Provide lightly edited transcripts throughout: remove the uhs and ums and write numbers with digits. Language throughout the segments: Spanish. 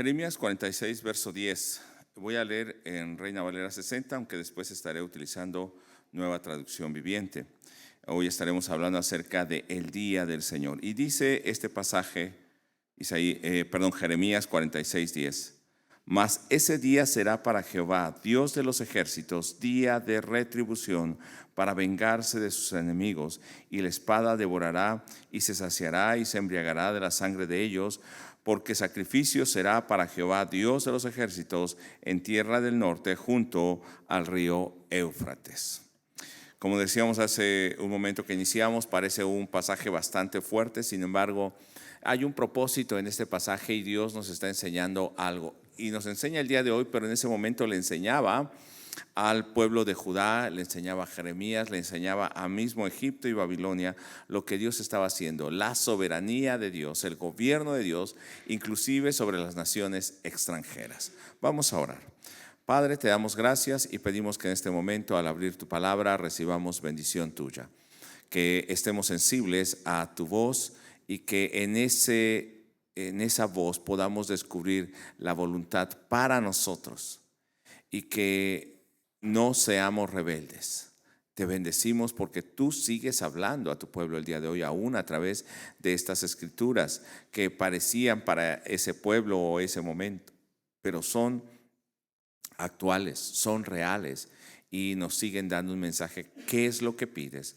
Jeremías 46, verso 10. Voy a leer en Reina Valera 60, aunque después estaré utilizando Nueva Traducción Viviente. Hoy estaremos hablando acerca de el día del Señor. Y dice este pasaje, Jeremías 46, 10. Mas ese día será para Jehová, Dios de los ejércitos, día de retribución, para vengarse de sus enemigos, y la espada devorará y se saciará y se embriagará de la sangre de ellos, porque sacrificio será para Jehová, Dios de los ejércitos, en tierra del norte, junto al río Éufrates. Como decíamos hace un momento que iniciamos, parece un pasaje bastante fuerte, sin embargo, hay un propósito en este pasaje y Dios nos está enseñando algo. Y nos enseña el día de hoy, pero en ese momento le enseñaba al pueblo de Judá, le enseñaba a Jeremías, le enseñaba a mismo Egipto y Babilonia lo que Dios estaba haciendo, la soberanía de Dios, el gobierno de Dios, inclusive sobre las naciones extranjeras. Vamos a orar. Padre, te damos gracias y pedimos que en este momento, al abrir tu palabra, recibamos bendición tuya, que estemos sensibles a tu voz y que en esa voz podamos descubrir la voluntad para nosotros y que no seamos rebeldes. Te bendecimos porque tú sigues hablando a tu pueblo el día de hoy, aún a través de estas escrituras que parecían para ese pueblo o ese momento, pero son actuales, son reales y nos siguen dando un mensaje. ¿Qué es lo que pides?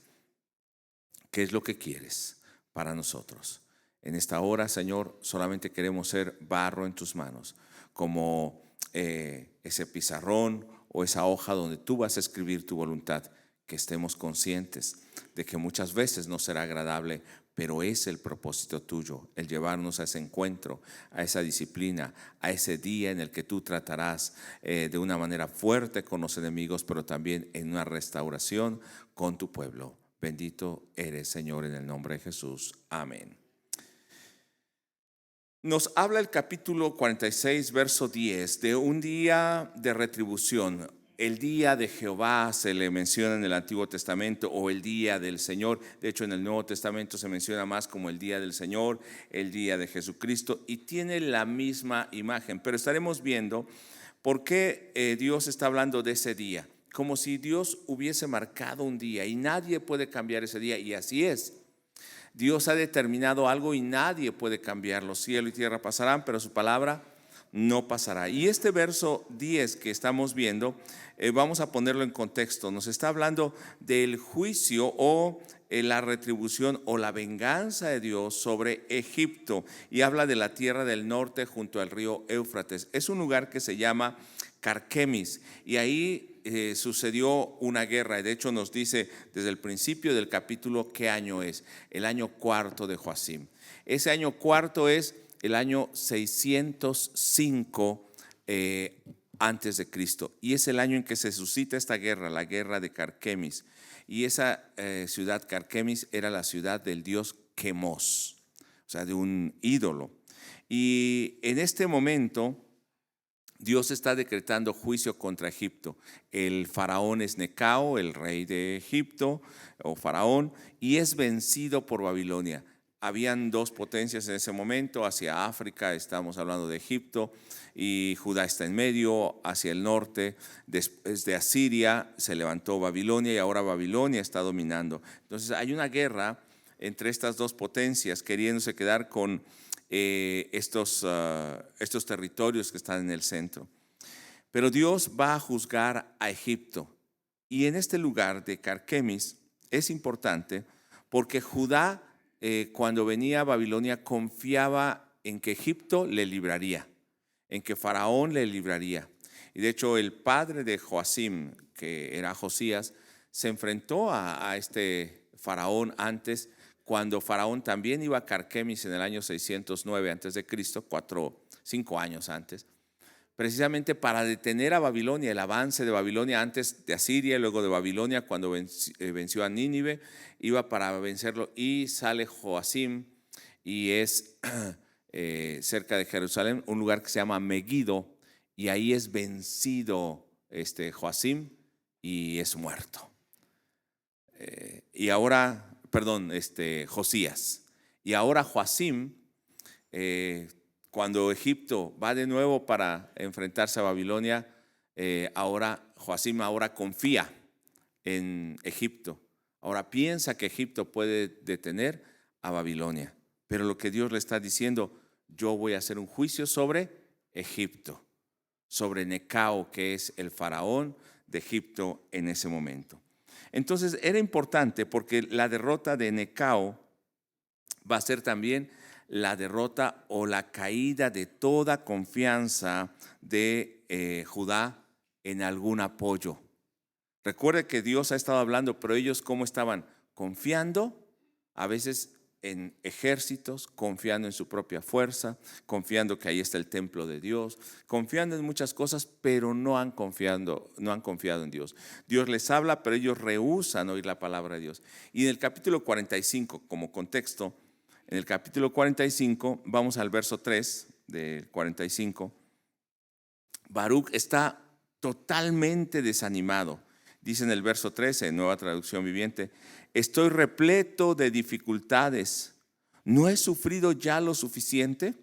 ¿Qué es lo que quieres para nosotros? En esta hora, Señor, solamente queremos ser barro en tus manos, como ese pizarrón o esa hoja donde tú vas a escribir tu voluntad. Que estemos conscientes de que muchas veces no será agradable, pero es el propósito tuyo, el llevarnos a ese encuentro, a esa disciplina, a ese día en el que tú tratarás de una manera fuerte con los enemigos, pero también en una restauración con tu pueblo. Bendito eres, Señor, en el nombre de Jesús. Amén. Nos habla el capítulo 46, verso 10, de un día de retribución. El día de Jehová se le menciona en el Antiguo Testamento, o el día del Señor. De hecho, en el Nuevo Testamento se menciona más como el día del Señor, el día de Jesucristo, y tiene la misma imagen. Pero estaremos viendo por qué Dios está hablando de ese día, como si Dios hubiese marcado un día y nadie puede cambiar ese día, y así es. Dios ha determinado algo y nadie puede cambiarlo. Cielo y tierra pasarán, pero su palabra no pasará. Y este verso 10 que estamos viendo, vamos a ponerlo en contexto. Nos está hablando del juicio o la retribución o la venganza de Dios sobre Egipto, y habla de la tierra del norte junto al río Éufrates. Es un lugar que se llama Carquemis, y ahí sucedió una guerra. De hecho, nos dice desde el principio del capítulo qué año es: el año cuarto de Joacim. Ese año cuarto es el año 605 antes de Cristo, y es el año en que se suscita esta guerra, la guerra de Carquemis. Y esa ciudad Carquemis era la ciudad del dios Quemos, o sea, de un ídolo. Y en este momento Dios está decretando juicio contra Egipto. El faraón es Necao, el rey de Egipto o faraón, y es vencido por Babilonia. Habían dos potencias en ese momento. Hacia África estamos hablando de Egipto, y Judá está en medio. Hacia el norte, después de Asiria, se levantó Babilonia, y ahora Babilonia está dominando. Entonces hay una guerra entre estas dos potencias, queriéndose quedar con estos territorios que están en el centro. Pero Dios va a juzgar a Egipto, y en este lugar de Carquemis es importante porque Judá, cuando venía a Babilonia, confiaba en que Egipto le libraría, en que Faraón le libraría. Y de hecho, el padre de Joacim, que era Josías, se enfrentó a este faraón antes, cuando Faraón también iba a Carquemis en el año 609 antes de Cristo, 5 años antes, precisamente para detener a Babilonia, el avance de Babilonia antes de Asiria y luego de Babilonia. Cuando venció a Nínive, iba para vencerlo, y sale Joacim, y es cerca de Jerusalén, un lugar que se llama Megiddo, y ahí es vencido Joacim y es muerto. Josías. Y ahora Joacim cuando Egipto va de nuevo para enfrentarse a Babilonia, Joacim ahora confía en Egipto. Ahora piensa que Egipto puede detener a Babilonia. Pero lo que Dios le está diciendo, yo voy a hacer un juicio sobre Egipto, sobre Necao, que es el faraón de Egipto en ese momento. Entonces era importante porque la derrota de Necao va a ser también la derrota o la caída de toda confianza de Judá en algún apoyo. Recuerde que Dios ha estado hablando, pero ellos ¿cómo estaban? Confiando a veces en ejércitos, confiando en su propia fuerza, confiando que ahí está el templo de Dios, confiando en muchas cosas, pero no han confiado en Dios. Dios les habla, pero ellos rehúsan oír la palabra de Dios. Y en el capítulo 45, como contexto, en el capítulo 45, vamos al verso 3 del 45, Baruc está totalmente desanimado. Dice en el verso 13, en Nueva Traducción Viviente, estoy repleto de dificultades. ¿No he sufrido ya lo suficiente?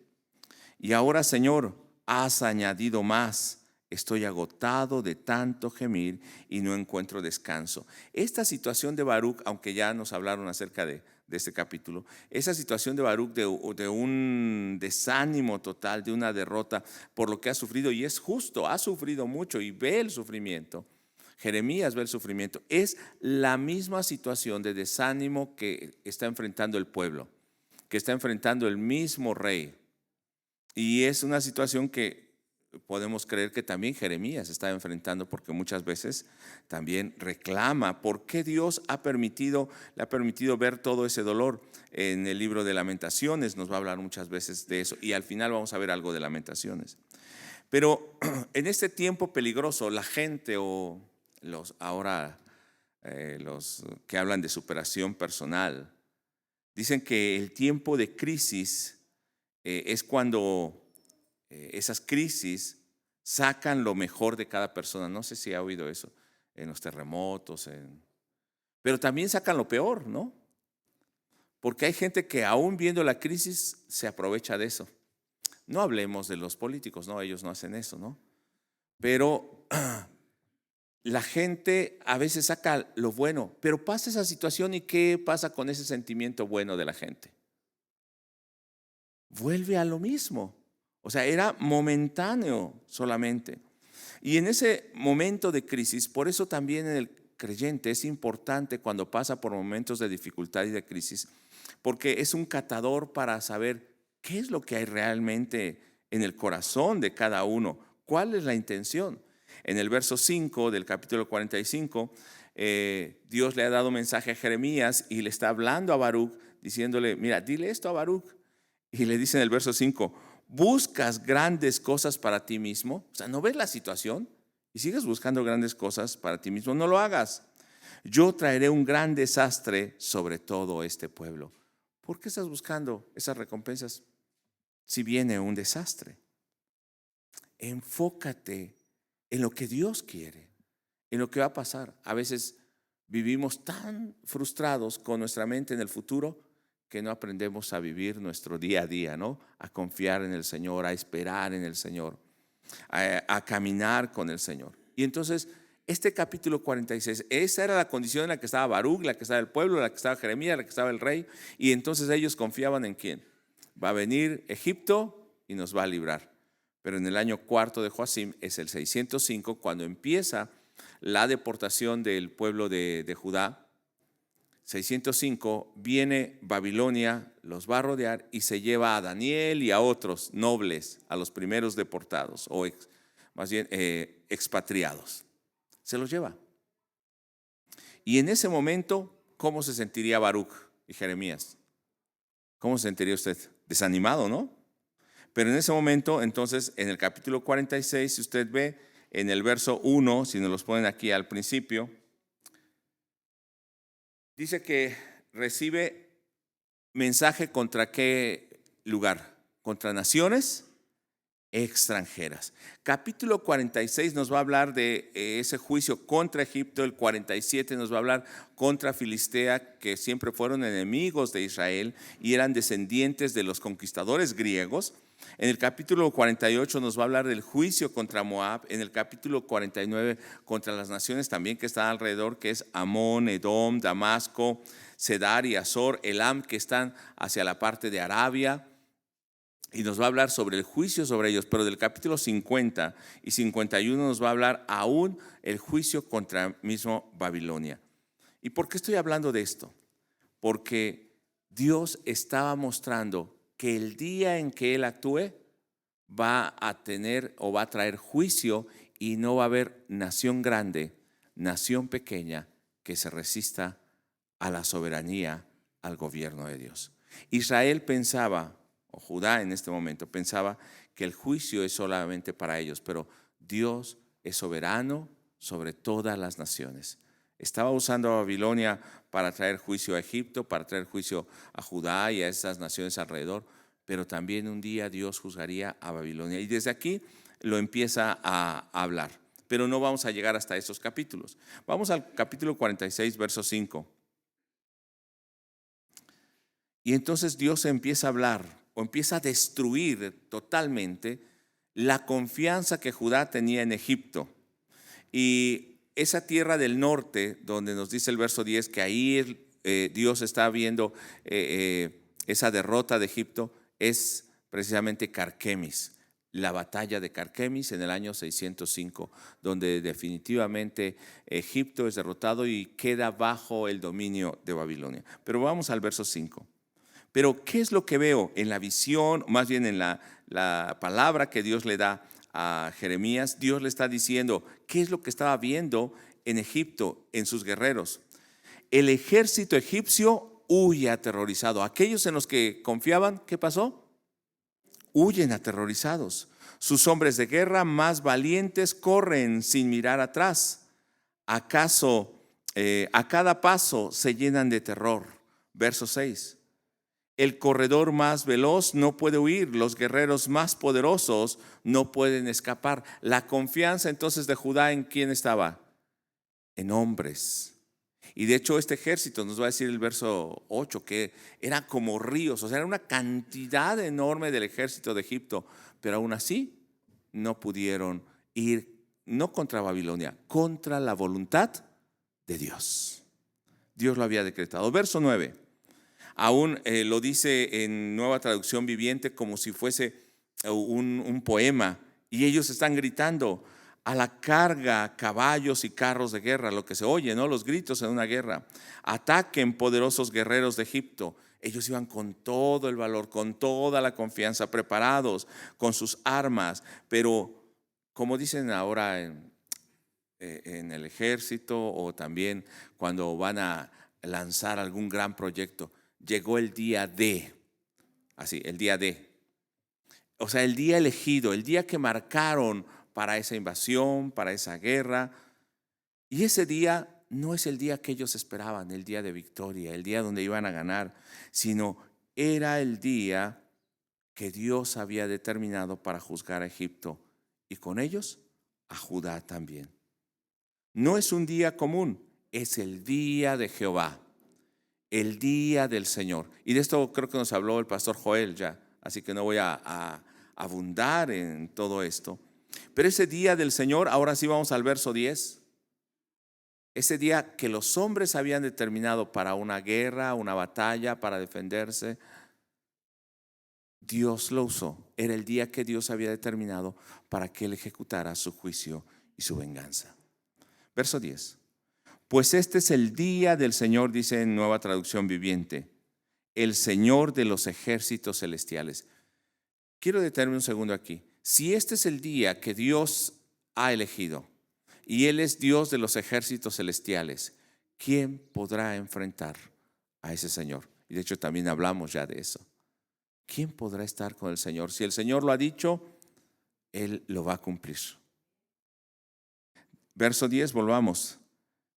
Y ahora, Señor, has añadido más. Estoy agotado de tanto gemir y no encuentro descanso. Esta situación de Baruc, aunque ya nos hablaron acerca de este capítulo, esa situación de Baruc de un desánimo total, de una derrota por lo que ha sufrido, y es justo, ha sufrido mucho y ve el sufrimiento. Jeremías ve el sufrimiento. Es la misma situación de desánimo que está enfrentando el pueblo, que está enfrentando el mismo rey. Y es una situación que podemos creer que también Jeremías está enfrentando, porque muchas veces también reclama por qué Dios le ha permitido ver todo ese dolor. En el libro de Lamentaciones nos va a hablar muchas veces de eso, y al final vamos a ver algo de Lamentaciones. Pero en este tiempo peligroso, la gente o los que hablan de superación personal dicen que el tiempo de crisis es cuando esas crisis sacan lo mejor de cada persona. No sé si ha oído eso en los terremotos, pero también sacan lo peor, ¿no? Porque hay gente que aún viendo la crisis se aprovecha de eso. No hablemos de los políticos, no, ellos no hacen eso, ¿no? Pero la gente a veces saca lo bueno, pero pasa esa situación, ¿y qué pasa con ese sentimiento bueno de la gente? Vuelve a lo mismo. O sea, era momentáneo solamente. Y en ese momento de crisis, por eso también en el creyente es importante cuando pasa por momentos de dificultad y de crisis, porque es un catador para saber qué es lo que hay realmente en el corazón de cada uno, cuál es la intención. En el verso 5 del capítulo 45, Dios le ha dado mensaje a Jeremías y le está hablando a Baruc, diciéndole, mira, dile esto a Baruc. Y le dice en el verso 5, ¿buscas grandes cosas para ti mismo? O sea, ¿no ves la situación? Y sigues buscando grandes cosas para ti mismo, no lo hagas. Yo traeré un gran desastre sobre todo este pueblo. ¿Por qué estás buscando esas recompensas si viene un desastre? Enfócate en lo que Dios quiere, en lo que va a pasar. A veces vivimos tan frustrados con nuestra mente en el futuro que no aprendemos a vivir nuestro día a día, ¿no? A confiar en el Señor, a esperar en el Señor, a caminar con el Señor. Y entonces, este capítulo 46, esa era la condición en la que estaba Baruc, la que estaba el pueblo, la que estaba Jeremías, la que estaba el rey. Y entonces ellos confiaban en quién. Va a venir Egipto y nos va a librar. Pero en el año cuarto de Joacim, es el 605, cuando empieza la deportación del pueblo de Judá. 605, viene Babilonia, los va a rodear y se lleva a Daniel y a otros nobles, a los primeros deportados, o más bien expatriados. Se los lleva. Y en ese momento, ¿cómo se sentiría Baruc y Jeremías? ¿Cómo se sentiría usted? Desanimado, ¿no? Pero en ese momento, entonces, en el capítulo 46, si usted ve en el verso 1, si nos los ponen aquí al principio, dice que recibe mensaje contra qué lugar, contra naciones extranjeras. Capítulo 46 nos va a hablar de ese juicio contra Egipto. El 47 nos va a hablar contra Filistea, que siempre fueron enemigos de Israel y eran descendientes de los conquistadores griegos. En el capítulo 48 nos va a hablar del juicio contra Moab. En el capítulo 49 contra las naciones también que están alrededor, que es Amón, Edom, Damasco, Cedar y Azor, Elam, que están hacia la parte de Arabia. Y nos va a hablar sobre el juicio sobre ellos, pero del capítulo 50 y 51 nos va a hablar aún el juicio contra mismo Babilonia. ¿Y por qué estoy hablando de esto? Porque Dios estaba mostrando que el día en que Él actúe va a tener o va a traer juicio y no va a haber nación grande, nación pequeña que se resista a la soberanía, al gobierno de Dios. Israel pensaba, o Judá en este momento pensaba, que el juicio es solamente para ellos, pero Dios es soberano sobre todas las naciones. Estaba usando a Babilonia para traer juicio a Egipto, para traer juicio a Judá y a esas naciones alrededor, pero también un día Dios juzgaría a Babilonia. Y desde aquí lo empieza a hablar, pero no vamos a llegar hasta esos capítulos. Vamos al capítulo 46, verso 5. Y entonces Dios empieza a hablar o empieza a destruir totalmente la confianza que Judá tenía en Egipto. Y esa tierra del norte, donde nos dice el verso 10 que ahí Dios está viendo esa derrota de Egipto, es precisamente Carquemis, la batalla de Carquemis en el año 605, donde definitivamente Egipto es derrotado y queda bajo el dominio de Babilonia. Pero vamos al verso 5. Pero ¿qué es lo que veo en la visión, más bien en la palabra que Dios le da a Jeremías? Dios le está diciendo, ¿qué es lo que estaba viendo en Egipto, en sus guerreros? El ejército egipcio huye aterrorizado. Aquellos en los que confiaban, ¿qué pasó? Huyen aterrorizados. Sus hombres de guerra más valientes corren sin mirar atrás. ¿Acaso a cada paso se llenan de terror? Verso 6. El corredor más veloz no puede huir, los guerreros más poderosos no pueden escapar. La confianza entonces de Judá, ¿en quién estaba? En hombres. Y de hecho este ejército, nos va a decir el verso 8, que era como ríos, o sea, era una cantidad enorme del ejército de Egipto, pero aún así no pudieron ir, no contra Babilonia, contra la voluntad de Dios. Dios lo había decretado. Verso 9. Aún lo dice en Nueva Traducción Viviente como si fuese un poema. Y ellos están gritando a la carga, caballos y carros de guerra, lo que se oye, ¿no? Los gritos en una guerra. Ataquen, poderosos guerreros de Egipto. Ellos iban con todo el valor, con toda la confianza, preparados con sus armas. Pero como dicen ahora en el ejército o también cuando van a lanzar algún gran proyecto, llegó el día de, así, el día de, o sea, el día elegido, el día que marcaron para esa invasión, para esa guerra. Y ese día no es el día que ellos esperaban, el día de victoria, el día donde iban a ganar, sino era el día que Dios había determinado para juzgar a Egipto y con ellos a Judá también. No es un día común, es el día de Jehová. El día del Señor. Y de esto creo que nos habló el pastor Joel ya, así que no voy a abundar en todo esto. Pero ese día del Señor, ahora sí vamos al verso 10. Ese día que los hombres habían determinado para una guerra, una batalla, para defenderse, Dios lo usó. Era el día que Dios había determinado para que Él ejecutara su juicio y su venganza. Verso 10. Pues este es el día del Señor, dice en Nueva Traducción Viviente, el Señor de los ejércitos celestiales. Quiero detenerme un segundo aquí. Si este es el día que Dios ha elegido y Él es Dios de los ejércitos celestiales, ¿quién podrá enfrentar a ese Señor? Y de hecho también hablamos ya de eso. ¿Quién podrá estar con el Señor? Si el Señor lo ha dicho, Él lo va a cumplir. Verso 10, volvamos.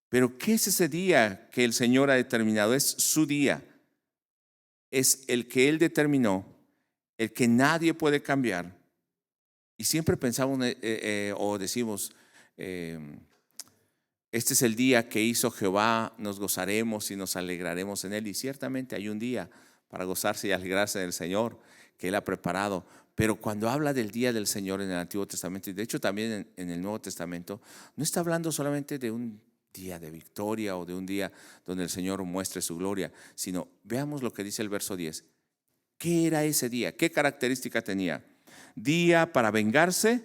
Pero ¿qué es ese día que el Señor ha determinado? Es su día. Es el que Él determinó, el que nadie puede cambiar. Y siempre pensamos o decimos, este es el día que hizo Jehová, nos gozaremos y nos alegraremos en él. Y ciertamente hay un día para gozarse y alegrarse del Señor que Él ha preparado. Pero cuando habla del día del Señor en el Antiguo Testamento, y de hecho también en el Nuevo Testamento, no está hablando solamente de un día de victoria o de un día donde el Señor muestre su gloria, sino veamos lo que dice el verso 10. ¿Qué era ese día? ¿Qué característica tenía? Día para vengarse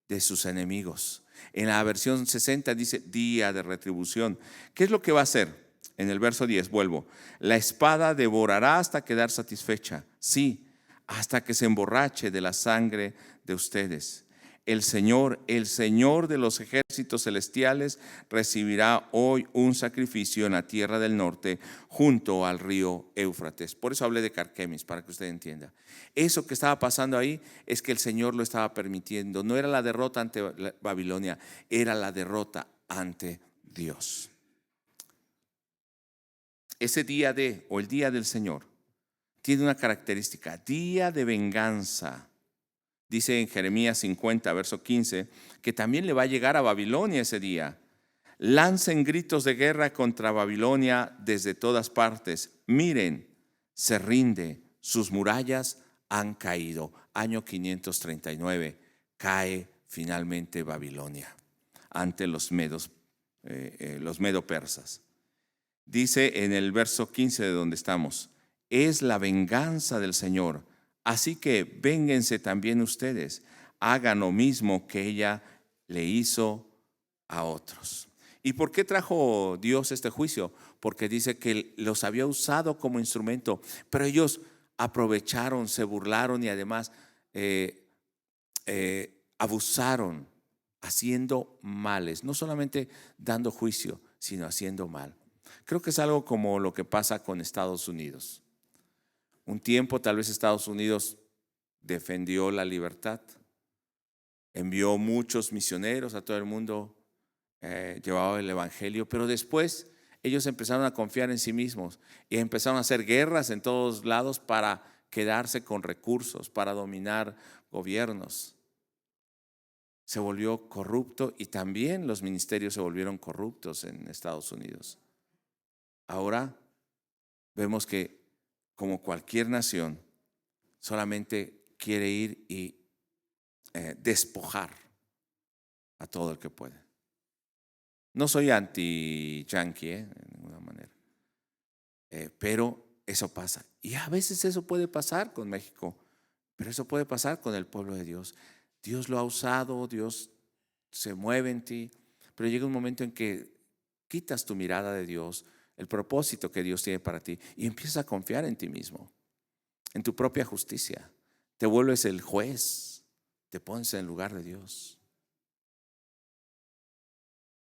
de sus enemigos. En la versión 60 dice día de retribución. ¿Qué es lo que va a hacer? En el verso 10 vuelvo. La espada devorará hasta quedar satisfecha. Sí, hasta que se emborrache de la sangre de ustedes. El Señor de los ejércitos celestiales, recibirá hoy un sacrificio en la tierra del norte, junto al río Éufrates. Por eso hablé de Carquemis, para que usted entienda. Eso que estaba pasando ahí es que el Señor lo estaba permitiendo. No era la derrota ante Babilonia, era la derrota ante Dios. Ese día o el día del Señor tiene una característica: día de venganza. Dice en Jeremías 50, verso 15, que también le va a llegar a Babilonia ese día. Lancen gritos de guerra contra Babilonia desde todas partes. Miren, se rinde, sus murallas han caído. Año 539, cae finalmente Babilonia ante los medo-persas. Dice en el verso 15 de donde estamos: es la venganza del Señor, así que vénganse también ustedes, hagan lo mismo que ella le hizo a otros. ¿Y por qué trajo Dios este juicio? Porque dice que los había usado como instrumento, pero ellos aprovecharon, se burlaron y además abusaron, haciendo males, no solamente dando juicio, sino haciendo mal. Creo que es algo como lo que pasa con Estados Unidos. Un tiempo tal vez Estados Unidos defendió la libertad, envió muchos misioneros a todo el mundo, llevaba el evangelio, pero después ellos empezaron a confiar en sí mismos y empezaron a hacer guerras en todos lados para quedarse con recursos, para dominar gobiernos. Se volvió corrupto y también los ministerios se volvieron corruptos en Estados Unidos. Ahora vemos que, como cualquier nación, solamente quiere ir y despojar a todo el que puede. No soy anti-yankee, de ninguna manera, pero eso pasa. Y a veces eso puede pasar con México, pero eso puede pasar con el pueblo de Dios. Dios lo ha usado, Dios se mueve en ti, pero llega un momento en que quitas tu mirada de Dios, el propósito que Dios tiene para ti, y empiezas a confiar en ti mismo, en tu propia justicia. Te vuelves el juez, te pones en lugar de Dios.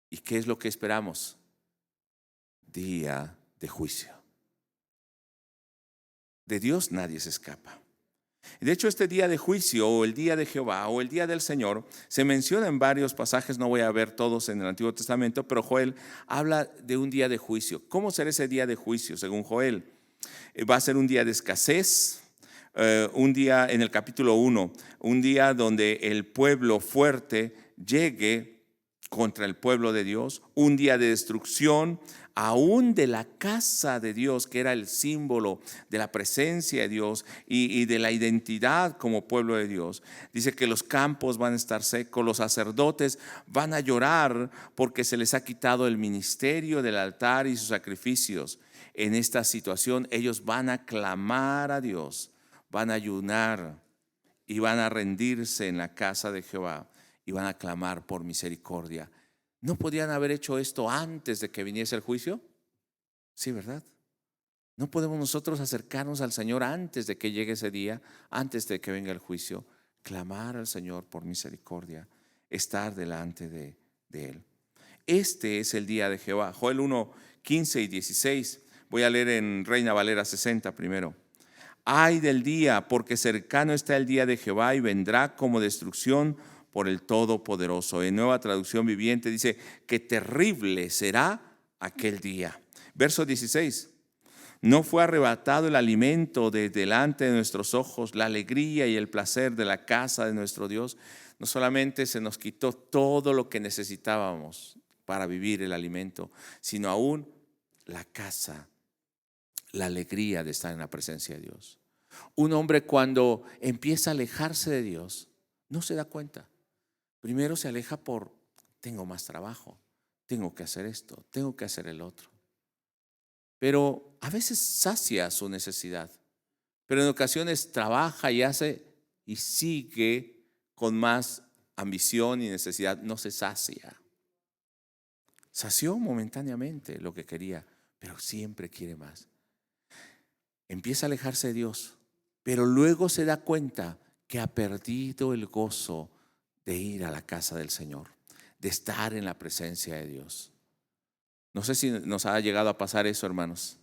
¿Y qué es lo que esperamos? Día de juicio. De Dios nadie se escapa. De hecho, este día de juicio, o el día de Jehová, o el día del Señor, se menciona en varios pasajes. No voy a ver todos en el Antiguo Testamento, pero Joel habla de un día de juicio. ¿Cómo será ese día de juicio según Joel? Va a ser un día de escasez, un día en el capítulo 1, un día donde el pueblo fuerte llegue contra el pueblo de Dios, un día de destrucción, aún de la casa de Dios, que era el símbolo de la presencia de Dios y de la identidad como pueblo de Dios. Dice que los campos van a estar secos, los sacerdotes van a llorar porque se les ha quitado el ministerio del altar y sus sacrificios. En esta situación ellos van a clamar a Dios, van a ayunar y van a rendirse en la casa de Jehová y van a clamar por misericordia. ¿No podían haber hecho esto antes de que viniese el juicio? Sí, ¿verdad? ¿No podemos nosotros acercarnos al Señor antes de que llegue ese día, antes de que venga el juicio? Clamar al Señor por misericordia, estar delante de Él. Este es el día de Jehová. Joel 1, 15 y 16. Voy a leer en Reina Valera 60 primero. Ay del día, porque cercano está el día de Jehová y vendrá como destrucción por el Todopoderoso. En Nueva Traducción Viviente dice que terrible será aquel día. Verso 16. No fue arrebatado el alimento de delante de nuestros ojos, la alegría y el placer de la casa de nuestro Dios. No solamente se nos quitó todo lo que necesitábamos para vivir el alimento, sino aún la casa, la alegría de estar en la presencia de Dios. Un hombre cuando empieza a alejarse de Dios, no se da cuenta. Primero se aleja por, tengo más trabajo, tengo que hacer esto, tengo que hacer el otro. Pero a veces sacia su necesidad, pero en ocasiones trabaja y hace y sigue con más ambición y necesidad, no se sacia. Sació momentáneamente lo que quería, pero siempre quiere más. Empieza a alejarse de Dios, pero luego se da cuenta que ha perdido el gozo de ir a la casa del Señor, de estar en la presencia de Dios. No sé si nos ha llegado a pasar eso, hermanos.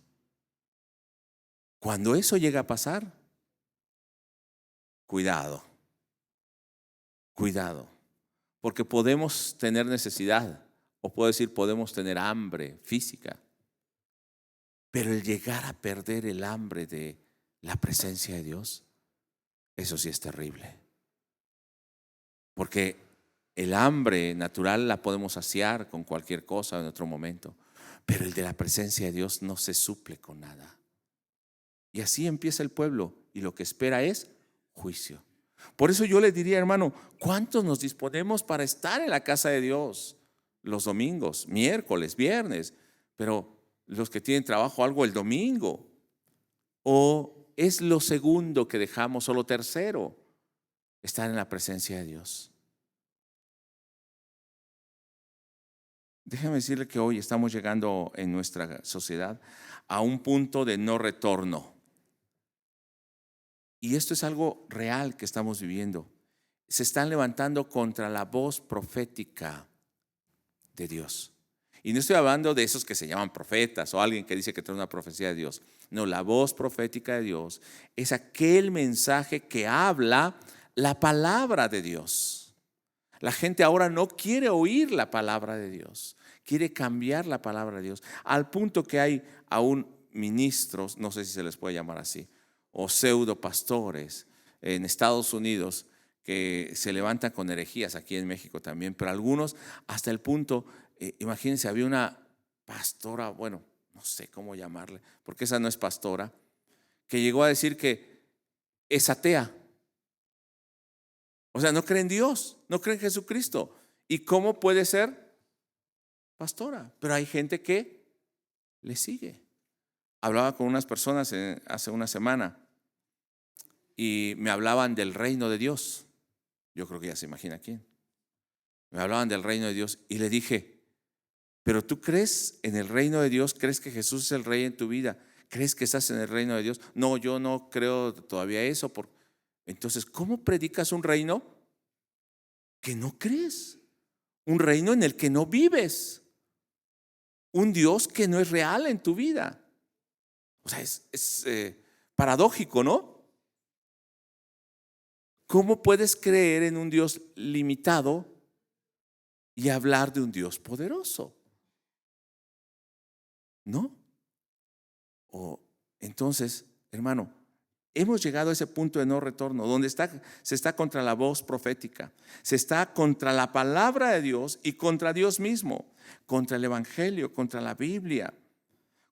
Cuando eso llega a pasar, cuidado, cuidado, porque podemos tener necesidad, o puedo decir podemos tener hambre física, pero el llegar a perder el hambre de la presencia de Dios, eso sí es terrible. Porque el hambre natural la podemos saciar con cualquier cosa en otro momento, pero el de la presencia de Dios no se suple con nada. Y así empieza el pueblo y lo que espera es juicio. Por eso yo le diría, hermano, ¿cuántos nos disponemos para estar en la casa de Dios los domingos, miércoles, viernes? Pero los que tienen trabajo algo el domingo. ¿O es lo segundo que dejamos o lo tercero? Estar en la presencia de Dios. Déjeme decirle que hoy estamos llegando en nuestra sociedad a un punto de no retorno. Y esto es algo real que estamos viviendo. Se están levantando contra la voz profética de Dios. Y no estoy hablando de esos que se llaman profetas o alguien que dice que trae una profecía de Dios. No, la voz profética de Dios es aquel mensaje que habla la palabra de Dios. La gente ahora no quiere oír la palabra de Dios, quiere cambiar la palabra de Dios, al punto que hay aún ministros, no sé si se les puede llamar así, o pseudo pastores en Estados Unidos que se levantan con herejías, aquí en México también, pero algunos hasta el punto, imagínense, había una pastora, bueno, no sé cómo llamarle, porque esa no es pastora, que llegó a decir que es atea. O sea, no cree en Dios, no cree en Jesucristo. ¿Y cómo puede ser pastora? Pero hay gente que le sigue. Hablaba con unas personas hace una semana y me hablaban del reino de Dios. Yo creo que ya se imagina quién. Me hablaban del reino de Dios y le dije, ¿pero tú crees en el reino de Dios? ¿Crees que Jesús es el rey en tu vida? ¿Crees que estás en el reino de Dios? No, yo no creo todavía eso. Entonces, ¿cómo predicas un reino que no crees? Un reino en el que no vives. Un Dios que no es real en tu vida. O sea, es paradójico, ¿no? ¿Cómo puedes creer en un Dios limitado y hablar de un Dios poderoso? ¿No? Entonces, hermano, hemos llegado a ese punto de no retorno, donde se está contra la voz profética, se está contra la palabra de Dios y contra Dios mismo, contra el Evangelio, contra la Biblia,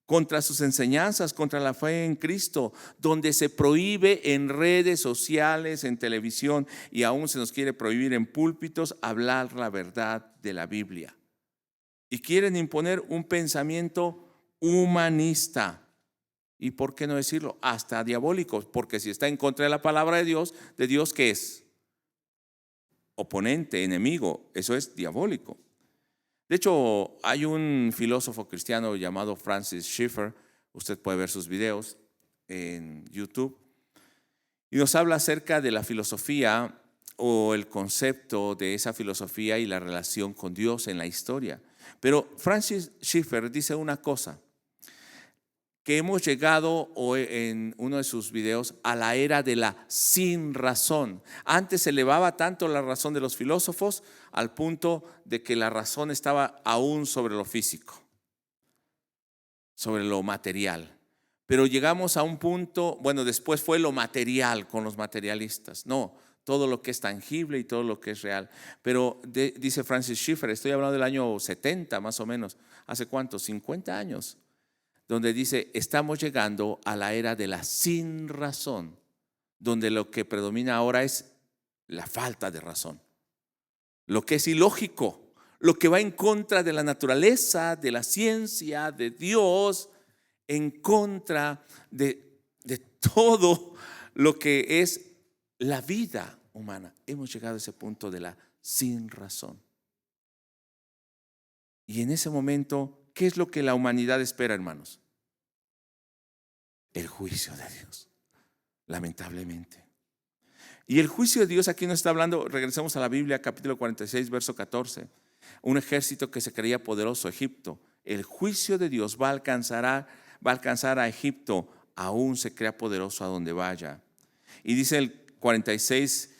contra sus enseñanzas, contra la fe en Cristo, donde se prohíbe en redes sociales, en televisión y aún se nos quiere prohibir en púlpitos hablar la verdad de la Biblia. Y quieren imponer un pensamiento humanista. Y por qué no decirlo, hasta diabólico, porque si está en contra de la palabra de Dios ¿qué es? Oponente, enemigo, eso es diabólico. De hecho, hay un filósofo cristiano llamado Francis Schaeffer, usted puede ver sus videos en YouTube, y nos habla acerca de la filosofía o el concepto de esa filosofía y la relación con Dios en la historia. Pero Francis Schaeffer dice una cosa, que hemos llegado en uno de sus videos a la era de la sin razón. Antes se elevaba tanto la razón de los filósofos al punto de que la razón estaba aún sobre lo físico, sobre lo material. Pero llegamos a un punto, bueno, después fue lo material con los materialistas. No, todo lo que es tangible y todo lo que es real. Pero dice Francis Schaeffer, estoy hablando del año 70 más o menos, ¿hace cuánto? 50 años, donde dice, estamos llegando a la era de la sin razón, donde lo que predomina ahora es la falta de razón, lo que es ilógico, lo que va en contra de la naturaleza, de la ciencia, de Dios, en contra de todo lo que es la vida humana. Hemos llegado a ese punto de la sin razón. Y en ese momento, ¿qué es lo que la humanidad espera, hermanos? El juicio de Dios, lamentablemente. Y el juicio de Dios aquí nos está hablando, regresamos a la Biblia, capítulo 46, verso 14. Un ejército que se creía poderoso, Egipto. El juicio de Dios va a alcanzar a Egipto, aún se crea poderoso a donde vaya. Y dice el 46,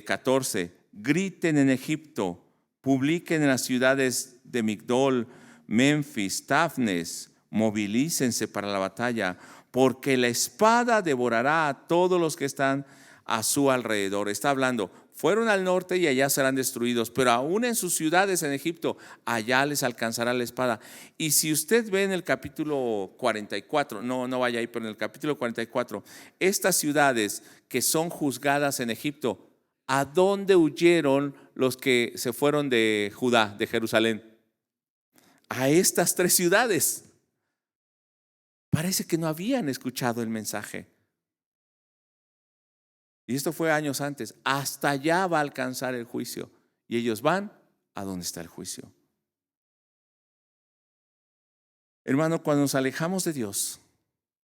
14, griten en Egipto, publiquen en las ciudades de Migdol, Memphis, Tafnes, movilícense para la batalla, porque la espada devorará a todos los que están a su alrededor. Está hablando, fueron al norte y allá serán destruidos, pero aún en sus ciudades en Egipto, allá les alcanzará la espada. Y si usted ve en el capítulo 44, no vaya ahí, pero en el capítulo 44, estas ciudades que son juzgadas en Egipto, ¿a dónde huyeron los que se fueron de Judá, de Jerusalén? A estas 3 ciudades. Parece que no habían escuchado el mensaje. Y esto fue años antes. Hasta allá va a alcanzar el juicio. Y ellos van a donde está el juicio. Hermano, cuando nos alejamos de Dios,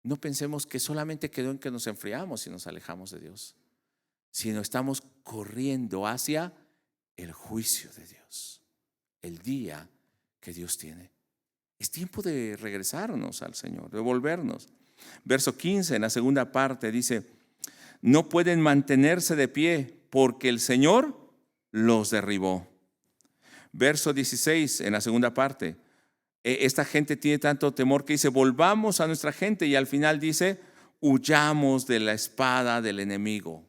no pensemos que solamente quedó en que nos enfriamos y nos alejamos de Dios, sino estamos corriendo hacia el juicio de Dios, el día que Dios tiene. Es tiempo de regresarnos al Señor, de volvernos. Verso 15, en la segunda parte dice, no pueden mantenerse de pie porque el Señor los derribó. Verso 16, en la segunda parte, esta gente tiene tanto temor que dice, volvamos a nuestra gente, y al final dice, huyamos de la espada del enemigo.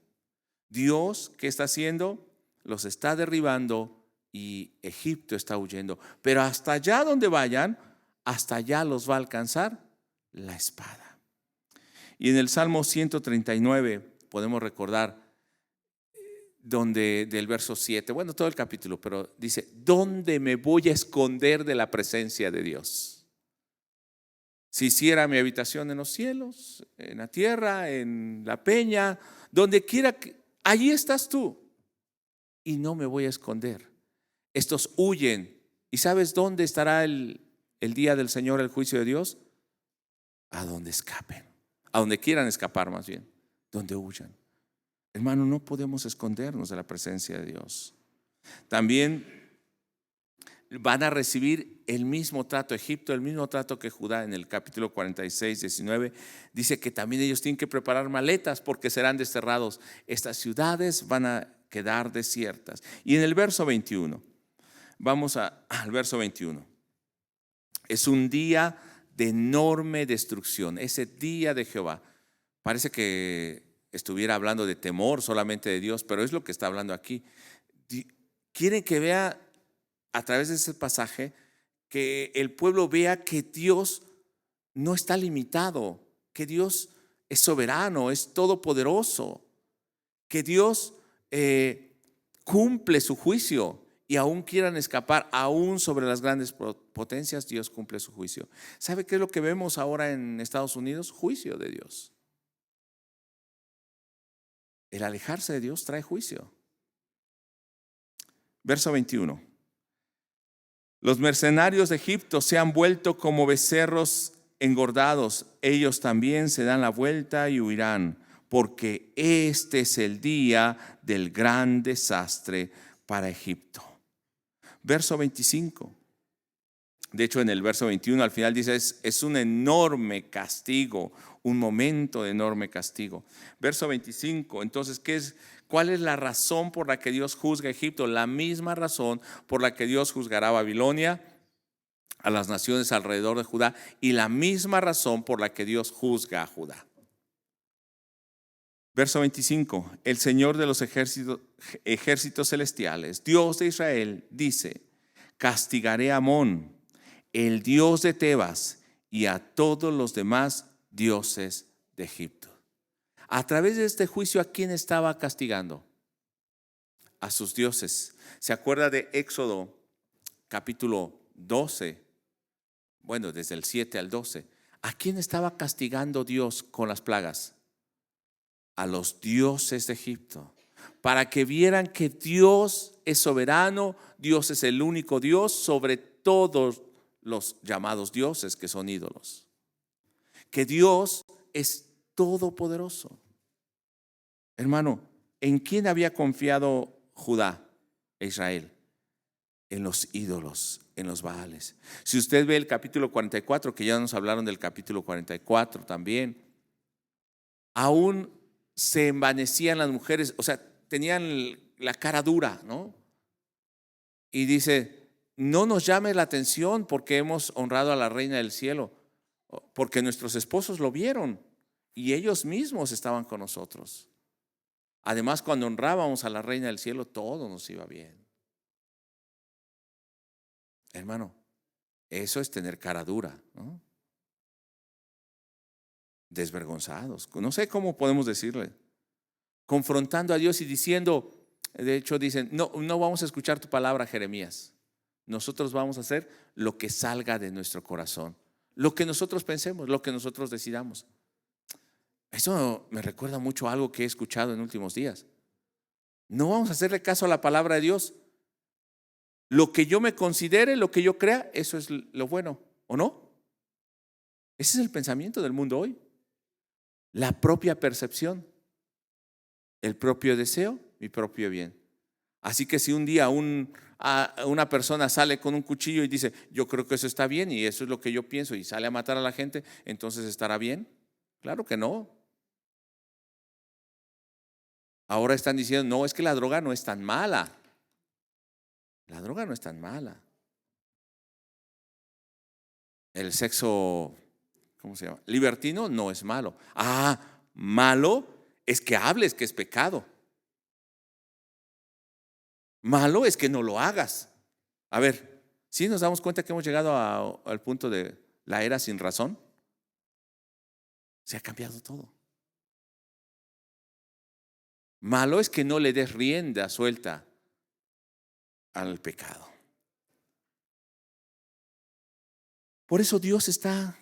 Dios, ¿qué está haciendo? Los está derribando y Egipto está huyendo. Pero hasta allá donde vayan, hasta allá los va a alcanzar la espada. Y en el Salmo 139 podemos recordar donde del verso 7, bueno, todo el capítulo, pero dice, ¿dónde me voy a esconder de la presencia de Dios? Si hiciera mi habitación en los cielos, en la tierra, en la peña, donde quiera, allí estás tú. Y no me voy a esconder. Estos huyen. ¿Y sabes dónde estará el día del Señor, el juicio de Dios? A donde escapen, a donde quieran escapar más bien, donde huyan. Hermano, no podemos escondernos de la presencia de Dios. También van a recibir el mismo trato, Egipto, el mismo trato que Judá. En el capítulo 46, 19, dice que también ellos tienen que preparar maletas porque serán desterrados. Estas ciudades van a quedar desiertas. Y en el verso 21, vamos al verso 21. Es un día de enorme destrucción, ese día de Jehová. Parece que estuviera hablando de temor solamente de Dios, pero es lo que está hablando aquí. Quieren que vea a través de ese pasaje, que el pueblo vea que Dios no está limitado, que Dios es soberano, es todopoderoso, que Dios cumple su juicio. Y aún quieran escapar, aún sobre las grandes potencias, Dios cumple su juicio. ¿Sabe qué es lo que vemos ahora en Estados Unidos? Juicio de Dios. El alejarse de Dios trae juicio. Verso 21. Los mercenarios de Egipto se han vuelto como becerros engordados. Ellos también se dan la vuelta y huirán, porque este es el día del gran desastre para Egipto. Verso 25. De hecho, en el verso 21 al final dice, es un enorme castigo, un momento de enorme castigo. Verso 25, entonces, ¿cuál es la razón por la que Dios juzga a Egipto? La misma razón por la que Dios juzgará a Babilonia, a las naciones alrededor de Judá y la misma razón por la que Dios juzga a Judá. Verso 25, el Señor de los ejércitos celestiales, Dios de Israel, dice: castigaré a Amón, el dios de Tebas, y a todos los demás dioses de Egipto. A través de este juicio, ¿a quién estaba castigando? A sus dioses. ¿Se acuerda de Éxodo capítulo 12? Bueno, desde el 7 al 12. ¿A quién estaba castigando Dios con las plagas? A los dioses de Egipto, para que vieran que Dios es soberano, Dios es el único Dios sobre todos los llamados dioses que son ídolos, que Dios es todopoderoso. Hermano, ¿en quién había confiado Judá e Israel? En los ídolos, en los Baales. Si usted ve el capítulo 44, que ya nos hablaron del capítulo 44 también, aún se envanecían las mujeres, o sea, tenían la cara dura, ¿no? Y dice: no nos llame la atención porque hemos honrado a la reina del cielo, porque nuestros esposos lo vieron y ellos mismos estaban con nosotros. Además, cuando honrábamos a la reina del cielo, todo nos iba bien. Hermano, eso es tener cara dura, ¿no? Desvergonzados, no sé cómo podemos decirle, confrontando a Dios y diciendo, de hecho dicen: no vamos a escuchar tu palabra, Jeremías. Nosotros vamos a hacer lo que salga de nuestro corazón, lo que nosotros pensemos, lo que nosotros decidamos. Eso me recuerda mucho a algo que he escuchado en últimos días. No vamos a hacerle caso a la palabra de Dios. Lo que yo me considere, lo que yo crea, eso es lo bueno, ¿o no? Ese es el pensamiento del mundo hoy. La propia percepción, el propio deseo, mi propio bien. Así que si un día una persona sale con un cuchillo y dice: yo creo que eso está bien y eso es lo que yo pienso, y sale a matar a la gente, ¿entonces estará bien? Claro que no. Ahora están diciendo: no, es que la droga no es tan mala. La droga no es tan mala. El sexo, ¿cómo se llama? Libertino no es malo. Malo es que hables que es pecado. Malo es que no lo hagas. A ver, ¿sí nos damos cuenta que hemos llegado al punto de la era sin razón? Se ha cambiado todo. Malo es que no le des rienda suelta al pecado. Por eso Dios está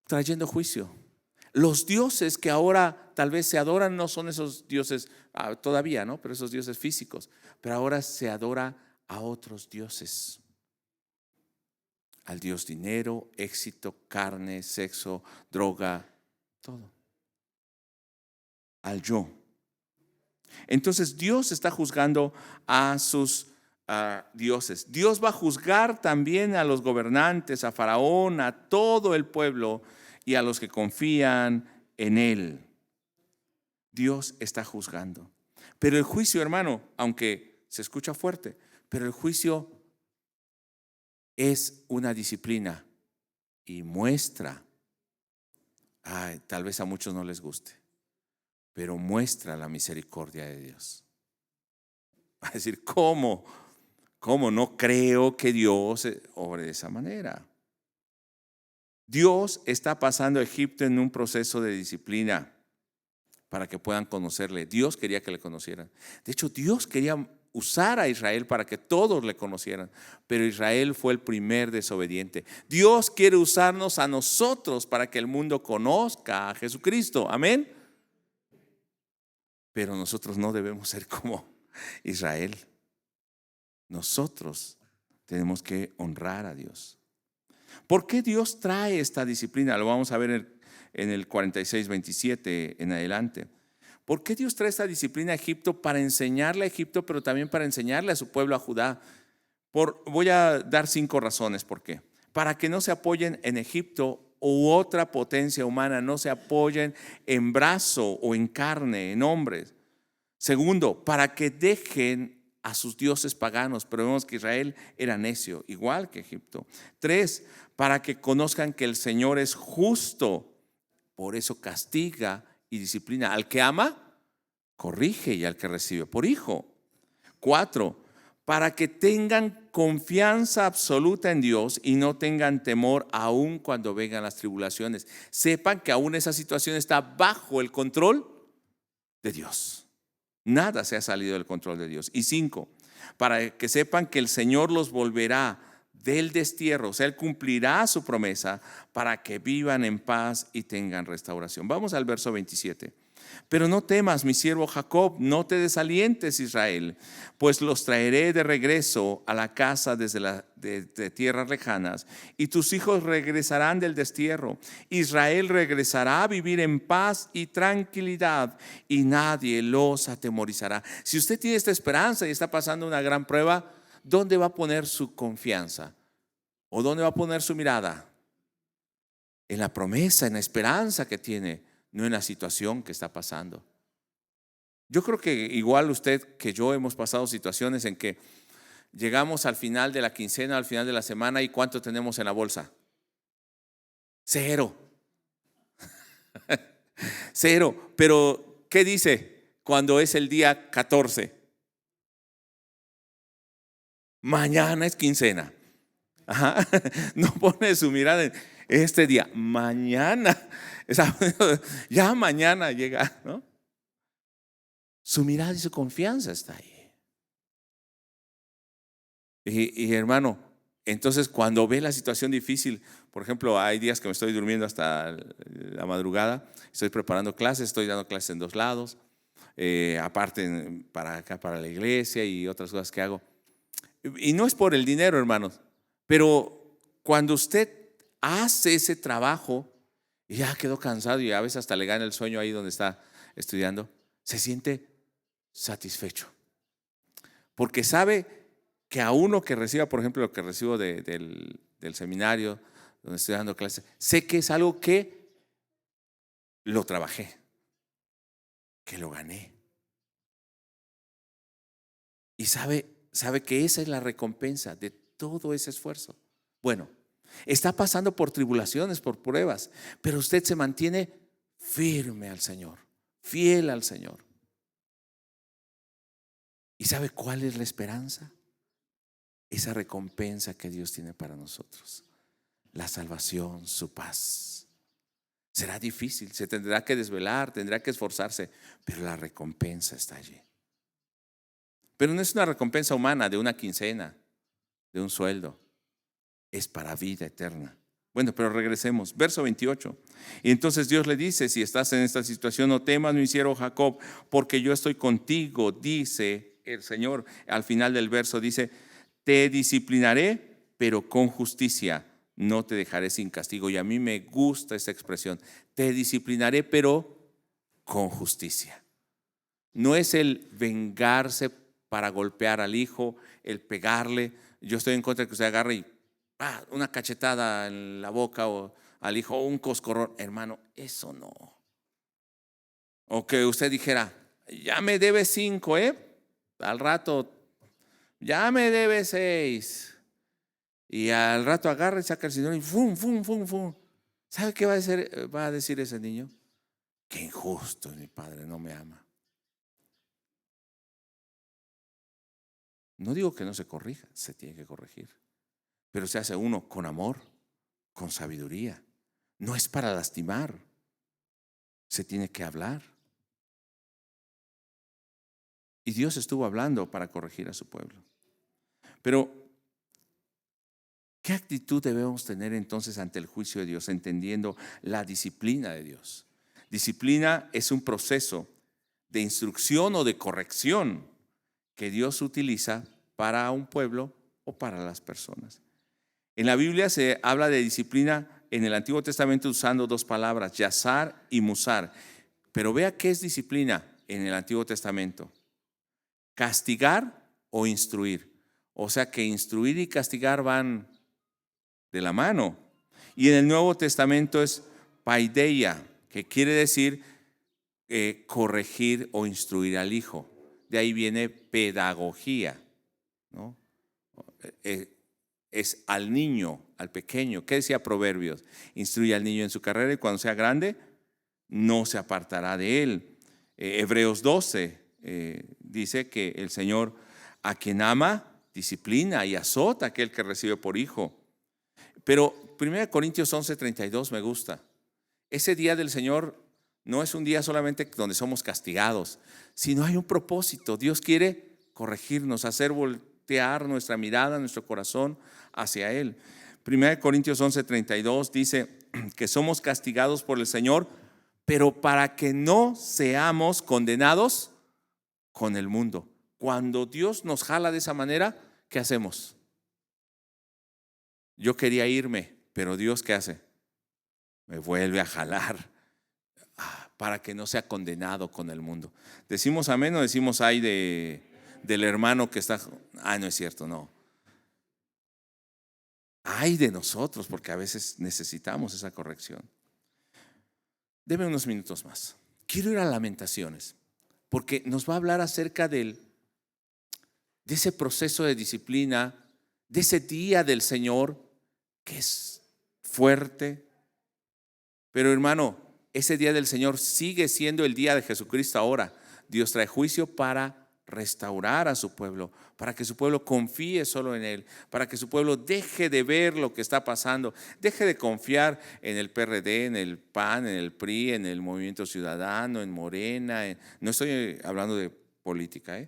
trayendo juicio. Los dioses que ahora tal vez se adoran no son esos dioses todavía, ¿no? Pero esos dioses físicos. Pero ahora se adora a otros dioses. Al dios dinero, éxito, carne, sexo, droga, todo. Al yo. Entonces Dios está juzgando a sus dioses. Dios va a juzgar también a los gobernantes, a Faraón, a todo el pueblo y a los que confían en él. Dios está juzgando. Pero el juicio, hermano, aunque se escucha fuerte, pero el juicio es una disciplina y muestra, tal vez a muchos no les guste, pero muestra la misericordia de Dios. Va a decir: ¿cómo no creo que Dios obre de esa manera? Dios está pasando a Egipto en un proceso de disciplina para que puedan conocerle. Dios quería que le conocieran. De hecho, Dios quería usar a Israel para que todos le conocieran, pero Israel fue el primer desobediente. Dios quiere usarnos a nosotros para que el mundo conozca a Jesucristo. Amén. Pero nosotros no debemos ser como Israel. Nosotros tenemos que honrar a Dios. ¿Por qué Dios trae esta disciplina? Lo vamos a ver en el 46-27 en adelante. ¿Por qué Dios trae esta disciplina a Egipto? Para enseñarle a Egipto, pero también para enseñarle a su pueblo, a Judá. Voy a dar 5 razones por qué. Para que no se apoyen en Egipto u otra potencia humana, no se apoyen en brazo o en carne, en hombres. Segundo, para que dejen a sus dioses paganos, pero vemos que Israel era necio, igual que Egipto. 3, para que conozcan que el Señor es justo, por eso castiga y disciplina al que ama, corrige, y al que recibe por hijo. 4, para que tengan confianza absoluta en Dios y no tengan temor aun cuando vengan las tribulaciones. Sepan que aún esa situación está bajo el control de Dios. Nada se ha salido del control de Dios. Y 5, para que sepan que el Señor los volverá del destierro, o sea, Él cumplirá su promesa para que vivan en paz y tengan restauración. Vamos al verso 27. Pero no temas, mi siervo Jacob, no te desalientes, Israel, pues los traeré de regreso a la casa desde de tierras lejanas, y tus hijos regresarán del destierro. Israel regresará a vivir en paz y tranquilidad, y nadie los atemorizará. Si usted tiene esta esperanza y está pasando una gran prueba, ¿dónde va a poner su confianza? ¿O dónde va a poner su mirada? En la promesa, en la esperanza que tiene, no en la situación que está pasando. Yo creo que igual usted que yo hemos pasado situaciones en que llegamos al final de la quincena, al final de la semana, y ¿cuánto tenemos en la bolsa? 0. 0. Pero ¿qué dice cuando es el día 14? Mañana es quincena. Ajá. No pone su mirada en este día, mañana. Ya mañana llega, ¿no? Su mirada y su confianza está ahí. Y hermano, entonces cuando ve la situación difícil, por ejemplo, hay días que me estoy durmiendo hasta la madrugada, estoy preparando clases, estoy dando clases en 2 lados, aparte para acá, para la iglesia y otras cosas que hago. Y no es por el dinero, hermanos, pero cuando usted hace ese trabajo y ya quedó cansado y a veces hasta le gana el sueño ahí donde está estudiando, se siente satisfecho. Porque sabe que a uno que reciba, por ejemplo, lo que recibo del seminario donde estoy dando clases, sé que es algo que lo trabajé, que lo gané. Y sabe que esa es la recompensa de todo ese esfuerzo. Bueno, está pasando por tribulaciones, por pruebas, pero usted se mantiene firme al Señor, fiel al Señor. ¿Y sabe cuál es la esperanza? Esa recompensa que Dios tiene para nosotros. La salvación, su paz. Será difícil, se tendrá que desvelar, tendrá que esforzarse, pero la recompensa está allí. Pero no es una recompensa humana de una quincena, de un sueldo. Es para vida eterna. Bueno, pero regresemos. Verso 28. Y entonces Dios le dice: si estás en esta situación, no temas, mi siervo Jacob, porque yo estoy contigo, dice el Señor. Al final del verso dice: te disciplinaré, pero con justicia, no te dejaré sin castigo. Y a mí me gusta esta expresión: te disciplinaré, pero con justicia. No es el vengarse para golpear al hijo, el pegarle. Yo estoy en contra de que usted agarre y una cachetada en la boca o al hijo, o un coscorrón. Hermano, eso no. O que usted dijera: ya me debe 5, al rato ya me debe 6, y al rato agarra y saca el cinturón y fum, fum, fum, fum. ¿Sabe qué va a decir ese niño? Qué injusto, mi padre no me ama. No digo que no se corrija, se tiene que corregir, pero se hace uno con amor, con sabiduría. No es para lastimar, se tiene que hablar. Y Dios estuvo hablando para corregir a su pueblo. Pero ¿qué actitud debemos tener entonces ante el juicio de Dios, entendiendo la disciplina de Dios? Disciplina es un proceso de instrucción o de corrección que Dios utiliza para un pueblo o para las personas. En la Biblia se habla de disciplina en el Antiguo Testamento usando 2 palabras, yazar y musar. Pero vea qué es disciplina en el Antiguo Testamento: castigar o instruir. O sea que instruir y castigar van de la mano. Y en el Nuevo Testamento es paideia, que quiere decir corregir o instruir al hijo. de ahí viene pedagogía, ¿no? Es al niño, al pequeño. ¿Qué decía Proverbios? Instruye al niño en su carrera y cuando sea grande no se apartará de él. Hebreos 12 dice que el Señor a quien ama disciplina y azota a aquel que recibe por hijo. Pero 1 Corintios 11:32 me gusta. Ese día del Señor no es un día solamente donde somos castigados, sino hay un propósito. Dios quiere corregirnos, hacer voltear nuestra mirada, nuestro corazón hacia Él. 1 Corintios 11:32 dice que somos castigados por el Señor, pero para que no seamos condenados con el mundo. Cuando Dios nos jala de esa manera, ¿qué hacemos? Yo quería irme, pero Dios, ¿qué hace? Me vuelve a jalar para que no sea condenado con el mundo. ¿Decimos amén o decimos ay del hermano que está? No es cierto, no. Ay de nosotros, porque a veces necesitamos esa corrección. Deme unos minutos más. Quiero ir a Lamentaciones, porque nos va a hablar acerca de ese proceso de disciplina, de ese día del Señor que es fuerte. Pero hermano, ese día del Señor sigue siendo el día de Jesucristo ahora. Dios trae juicio para restaurar a su pueblo, para que su pueblo confíe solo en Él, para que su pueblo deje de ver lo que está pasando, deje de confiar en el PRD, en el PAN, en el PRI, en el Movimiento Ciudadano, en Morena. No estoy hablando de política,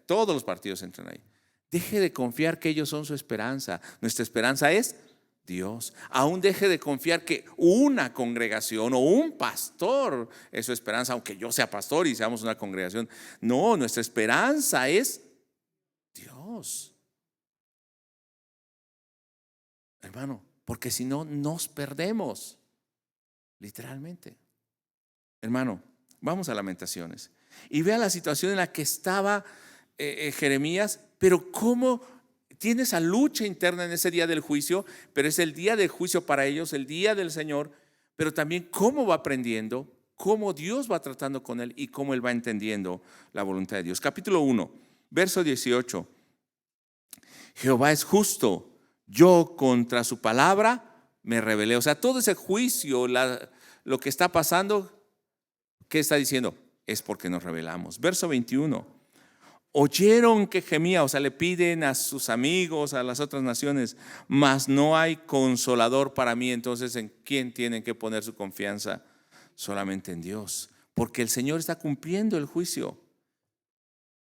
todos los partidos entran ahí. Deje de confiar que ellos son su esperanza. Nuestra esperanza es Dios. Aún deje de confiar que una congregación o un pastor es su esperanza, aunque yo sea pastor y seamos una congregación. No, nuestra esperanza es Dios, hermano, porque si no nos perdemos, literalmente. Hermano, vamos a Lamentaciones y vea la situación en la que estaba Jeremías, pero cómo tiene esa lucha interna en ese día del juicio, pero es el día del juicio para ellos, el día del Señor, pero también cómo va aprendiendo, cómo Dios va tratando con él y cómo él va entendiendo la voluntad de Dios. Capítulo 1, verso 18. Jehová es justo, yo contra su palabra me rebelé. O sea, todo ese juicio, lo que está pasando, ¿qué está diciendo? Es porque nos rebelamos. Verso 21. Oyeron que gemía, o sea, le piden a sus amigos, a las otras naciones, mas no hay consolador para mí. Entonces, ¿en quién tienen que poner su confianza? Solamente en Dios, porque el Señor está cumpliendo el juicio.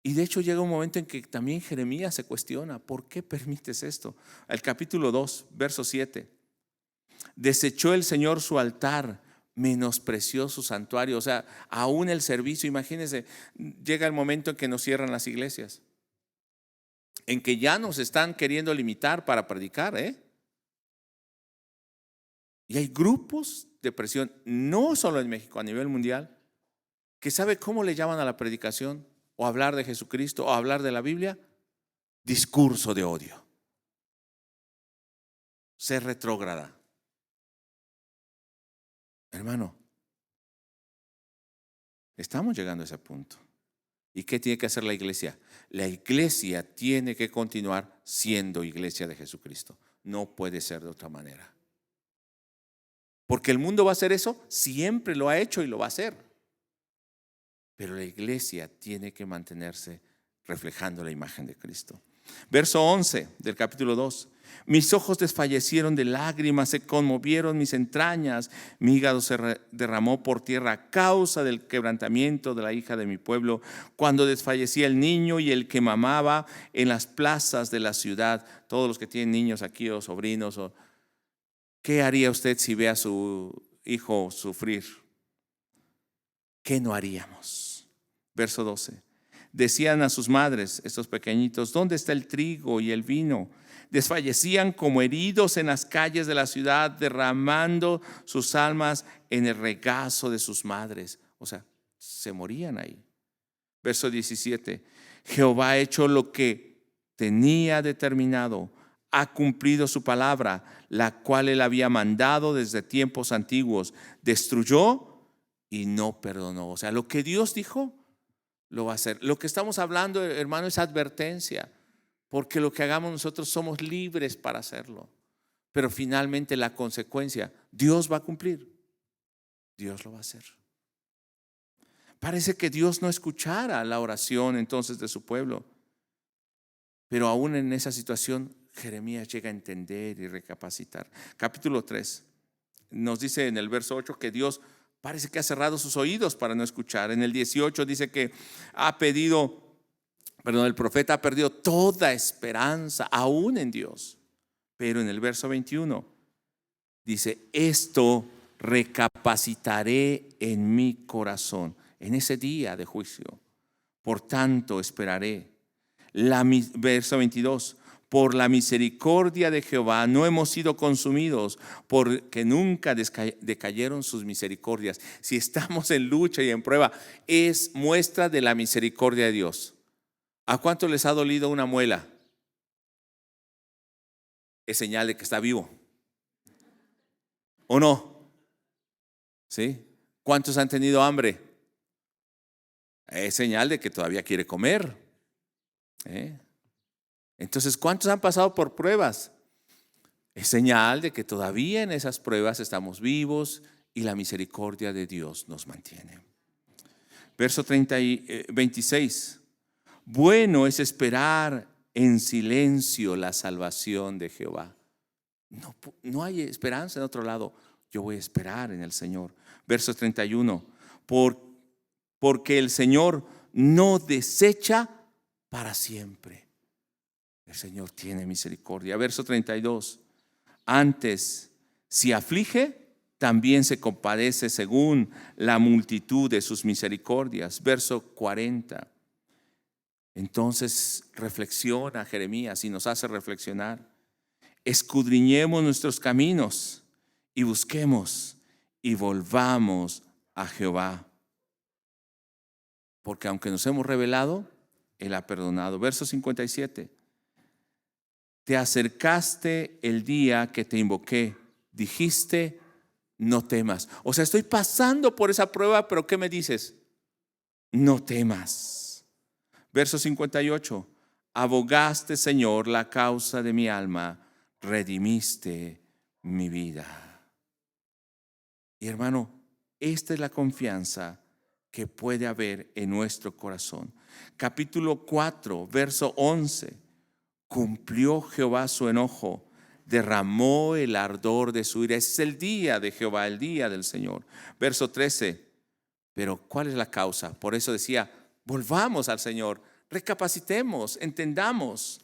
Y de hecho llega un momento en que también Jeremías se cuestiona, ¿por qué permites esto? El capítulo 2, verso 7. Desechó el Señor su altar, menospreció su santuario. O sea, aún el servicio, imagínense, llega el momento en que nos cierran las iglesias, en que ya nos están queriendo limitar para predicar, Y hay grupos de presión, no solo en México, a nivel mundial, que sabe cómo le llaman a la predicación o hablar de Jesucristo o hablar de la Biblia: discurso de odio, ser retrógrada. Hermano, estamos llegando a ese punto. ¿Y qué tiene que hacer la iglesia? La iglesia tiene que continuar siendo iglesia de Jesucristo. No puede ser de otra manera. Porque el mundo va a hacer eso, siempre lo ha hecho y lo va a hacer. Pero la iglesia tiene que mantenerse reflejando la imagen de Cristo. Verso 11 del capítulo 2. Mis ojos desfallecieron de lágrimas, se conmovieron mis entrañas, mi hígado se derramó por tierra a causa del quebrantamiento de la hija de mi pueblo, cuando desfallecía el niño y el que mamaba en las plazas de la ciudad. Todos los que tienen niños aquí o sobrinos, ¿qué haría usted si ve a su hijo sufrir? ¿Qué no haríamos? Verso 12. Decían a sus madres, estos pequeñitos, ¿dónde está el trigo y el vino? Desfallecían como heridos en las calles de la ciudad, derramando sus almas en el regazo de sus madres. O sea, se morían ahí. Verso 17. Jehová ha hecho lo que tenía determinado, ha cumplido su palabra, la cual él había mandado desde tiempos antiguos. Destruyó y no perdonó. O sea, lo que Dios dijo, lo va a hacer. Lo que estamos hablando, hermano, es advertencia, porque lo que hagamos nosotros somos libres para hacerlo. Pero finalmente la consecuencia, Dios va a cumplir. Dios lo va a hacer. Parece que Dios no escuchara la oración entonces de su pueblo. Pero aún en esa situación, Jeremías llega a entender y recapacitar. Capítulo 3 nos dice en el verso 8 que Dios parece que ha cerrado sus oídos para no escuchar. En el 18 dice que el profeta ha perdido toda esperanza aún en Dios. Pero en el verso 21 dice: esto recapacitaré en mi corazón en ese día de juicio. Por tanto esperaré. Verso 22: por la misericordia de Jehová no hemos sido consumidos, porque nunca decayeron sus misericordias. Si estamos en lucha y en prueba, es muestra de la misericordia de Dios. ¿A cuánto les ha dolido una muela? Es señal de que está vivo, ¿o no? ¿Sí? ¿Cuántos han tenido hambre? Es señal de que todavía quiere comer. Entonces, ¿cuántos han pasado por pruebas? Es señal de que todavía en esas pruebas estamos vivos y la misericordia de Dios nos mantiene. Verso 26: bueno es esperar en silencio la salvación de Jehová. No hay esperanza en otro lado. Yo voy a esperar en el Señor. Verso 31: porque el Señor no desecha para siempre. El Señor tiene misericordia. Verso 32: antes, si aflige, también se compadece según la multitud de sus misericordias. Verso 40. Entonces reflexiona Jeremías y nos hace reflexionar. Escudriñemos nuestros caminos y busquemos y volvamos a Jehová. Porque aunque nos hemos rebelado, Él ha perdonado. Verso 57. Te acercaste el día que te invoqué, dijiste: no temas. O sea, estoy pasando por esa prueba, pero ¿qué me dices? No temas. Verso 58. Abogaste, Señor, la causa de mi alma, redimiste mi vida. Y hermano, esta es la confianza que puede haber en nuestro corazón. Capítulo 4, verso 11. Cumplió Jehová su enojo, derramó el ardor de su ira. Ese es el día de Jehová, el día del Señor. Verso 13. Pero ¿cuál es la causa? Por eso decía: volvamos al Señor, recapacitemos, entendamos.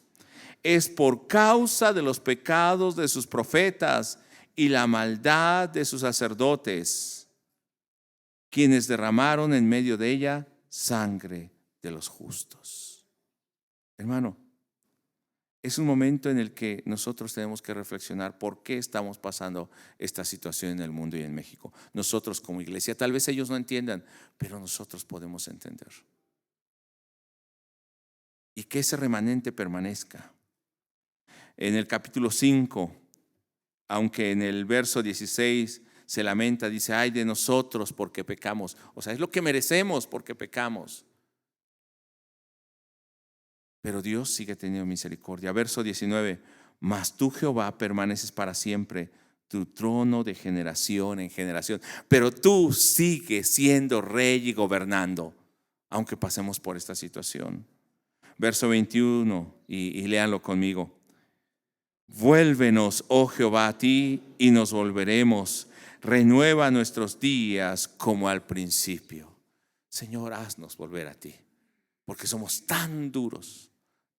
Es por causa de los pecados de sus profetas y la maldad de sus sacerdotes, quienes derramaron en medio de ella sangre de los justos. Hermano, es un momento en el que nosotros tenemos que reflexionar por qué estamos pasando esta situación en el mundo y en México. Nosotros como iglesia, tal vez ellos no entiendan, pero nosotros podemos entender. Y que ese remanente permanezca. En el capítulo 5, aunque en el verso 16 se lamenta, dice: ay de nosotros porque pecamos. O sea, es lo que merecemos porque pecamos. Pero Dios sigue teniendo misericordia. Verso 19: mas tú, Jehová, permaneces para siempre, tu trono de generación en generación. Pero tú sigues siendo rey y gobernando, aunque pasemos por esta situación. Verso 21, y léanlo conmigo. Vuélvenos, oh Jehová, a ti y nos volveremos. Renueva nuestros días como al principio. Señor, haznos volver a ti, porque somos tan duros,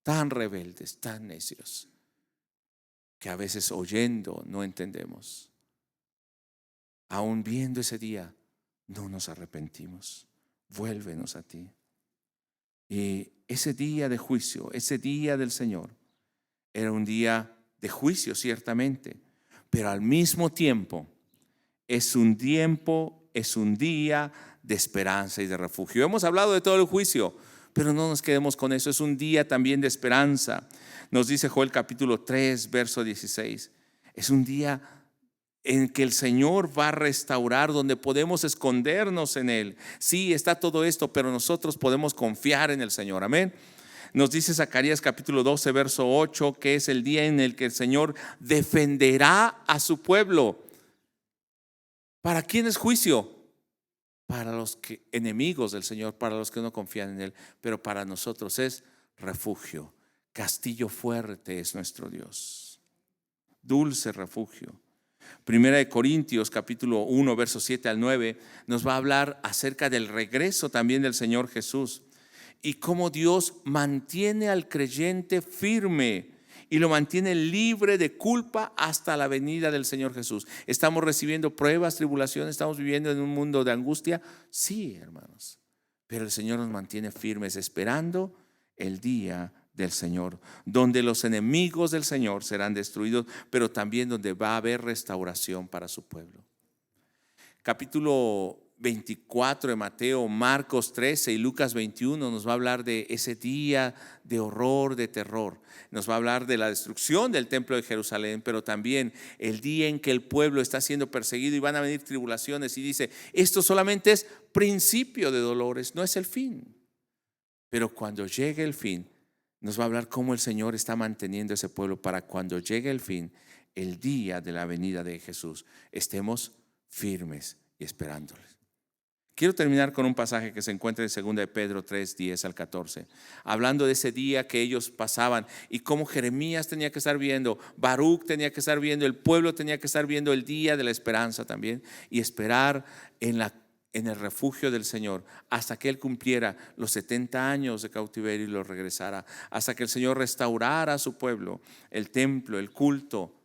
tan rebeldes, tan necios, que a veces oyendo no entendemos. Aún viendo ese día, no nos arrepentimos. Vuélvenos a ti. Y ese día de juicio, ese día del Señor, era un día de juicio, ciertamente, pero al mismo tiempo es un día de esperanza y de refugio. Hemos hablado de todo el juicio, pero no nos quedemos con eso. Es un día también de esperanza. Nos dice Joel capítulo 3, verso 16. Es un día en que el Señor va a restaurar, donde podemos escondernos en Él. Sí, está todo esto, pero nosotros podemos confiar en el Señor. Amén. Nos dice Zacarías capítulo 12, verso 8, que es el día en el que el Señor defenderá a su pueblo. ¿Para quién es juicio? Para los enemigos del Señor, para los que no confían en Él. Pero para nosotros es refugio. Castillo fuerte es nuestro Dios. Dulce refugio. Primera de Corintios capítulo 1 versos 7 al 9 nos va a hablar acerca del regreso también del Señor Jesús y cómo Dios mantiene al creyente firme y lo mantiene libre de culpa hasta la venida del Señor Jesús. ¿Estamos recibiendo pruebas, tribulaciones? ¿Estamos viviendo en un mundo de angustia? Sí, hermanos, pero el Señor nos mantiene firmes esperando el día del Señor, donde los enemigos del Señor serán destruidos, pero también donde va a haber restauración para su pueblo. Capítulo 24 de Mateo, Marcos 13 y Lucas 21 nos va a hablar de ese día de horror, de terror. Nos va a hablar de la destrucción del templo de Jerusalén, pero también el día en que el pueblo está siendo perseguido y van a venir tribulaciones, y dice, esto solamente es principio de dolores, no es el fin. Pero cuando llegue el fin, nos va a hablar cómo el Señor está manteniendo ese pueblo para cuando llegue el fin, el día de la venida de Jesús, estemos firmes y esperándoles. Quiero terminar con un pasaje que se encuentra en 2 de Pedro 3, 10 al 14, hablando de ese día que ellos pasaban y cómo Jeremías tenía que estar viendo, Baruch tenía que estar viendo, el pueblo tenía que estar viendo el día de la esperanza también y esperar en el refugio del Señor hasta que Él cumpliera los 70 años de cautiverio y lo regresara, hasta que el Señor restaurara a su pueblo, el templo, el culto,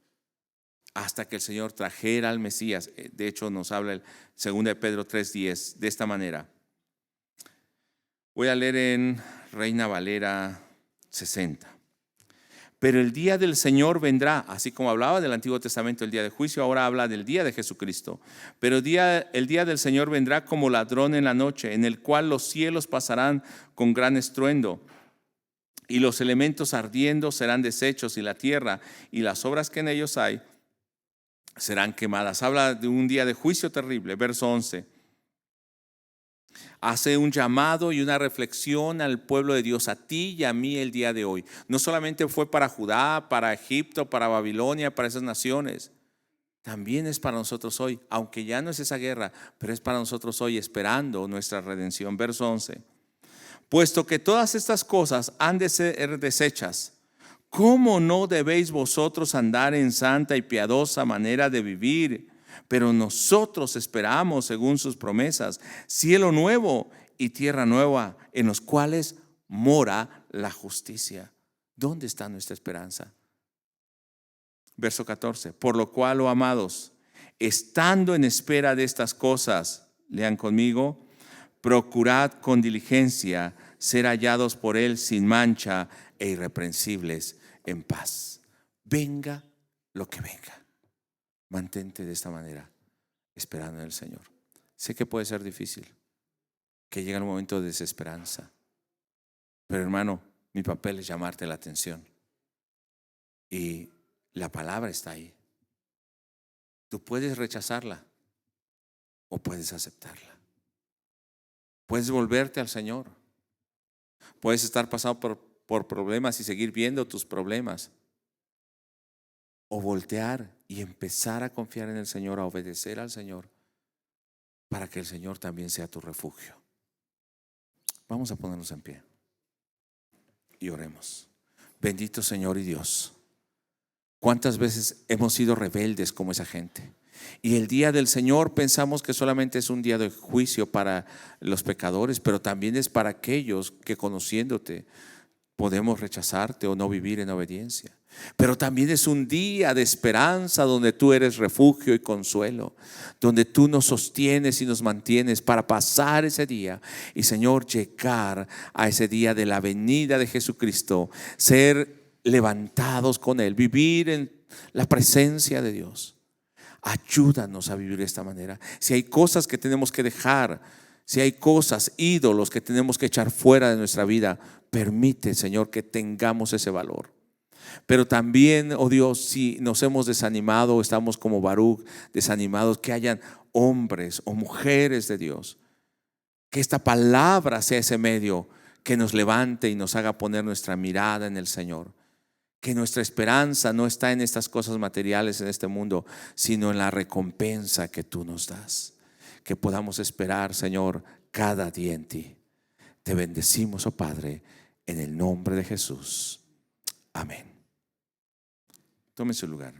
hasta que el Señor trajera al Mesías. De hecho nos habla el 2 de Pedro 3:10 de esta manera. Voy a leer en Reina Valera 60. Pero el día del Señor vendrá, así como hablaba del Antiguo Testamento el día de juicio, ahora habla del día de Jesucristo. Pero el día del Señor vendrá como ladrón en la noche, en el cual los cielos pasarán con gran estruendo, y los elementos ardiendo serán deshechos, y la tierra y las obras que en ellos hay serán quemadas. Habla de un día de juicio terrible. Verso 11. Hace un llamado y una reflexión al pueblo de Dios, a ti y a mí el día de hoy. No solamente fue para Judá, para Egipto, para Babilonia, para esas naciones. También es para nosotros hoy, aunque ya no es esa guerra, pero es para nosotros hoy esperando nuestra redención. Verso 11. Puesto que todas estas cosas han de ser deshechas, ¿cómo no debéis vosotros andar en santa y piadosa manera de vivir? Pero nosotros esperamos, según sus promesas, cielo nuevo y tierra nueva, en los cuales mora la justicia. ¿Dónde está nuestra esperanza? Verso 14. Por lo cual, oh amados, estando en espera de estas cosas, lean conmigo, procurad con diligencia ser hallados por Él sin mancha e irreprensibles en paz. Venga lo que venga. Mantente de esta manera, esperando en el Señor. Sé que puede ser difícil, que llega un momento de desesperanza, pero hermano, mi papel es llamarte la atención. Y la palabra está ahí. Tú puedes rechazarla o puedes aceptarla. Puedes volverte al Señor. Puedes estar pasando por problemas y seguir viendo tus problemas. O voltear y empezar a confiar en el Señor, a obedecer al Señor, para que el Señor también sea tu refugio. Vamos a ponernos en pie y oremos. Bendito Señor y Dios, ¿cuántas veces hemos sido rebeldes como esa gente? Y el día del Señor pensamos que solamente es un día de juicio para los pecadores, pero también es para aquellos que, conociéndote, podemos rechazarte o no vivir en obediencia. Pero también es un día de esperanza donde tú eres refugio y consuelo, donde tú nos sostienes y nos mantienes para pasar ese día y, Señor, llegar a ese día de la venida de Jesucristo, ser levantados con Él, vivir en la presencia de Dios. Ayúdanos a vivir de esta manera. Si hay cosas que tenemos que dejar, si hay cosas, ídolos que tenemos que echar fuera de nuestra vida, permite, Señor, que tengamos ese valor. Pero también, oh Dios, si nos hemos desanimado, estamos como Baruch desanimados, que hayan hombres o mujeres de Dios, que esta palabra sea ese medio que nos levante y nos haga poner nuestra mirada en el Señor. Que nuestra esperanza no está en estas cosas materiales en este mundo, sino en la recompensa que tú nos das. Que podamos esperar, Señor, cada día en ti. Te bendecimos, oh Padre, en el nombre de Jesús. Amén. Tome su lugar.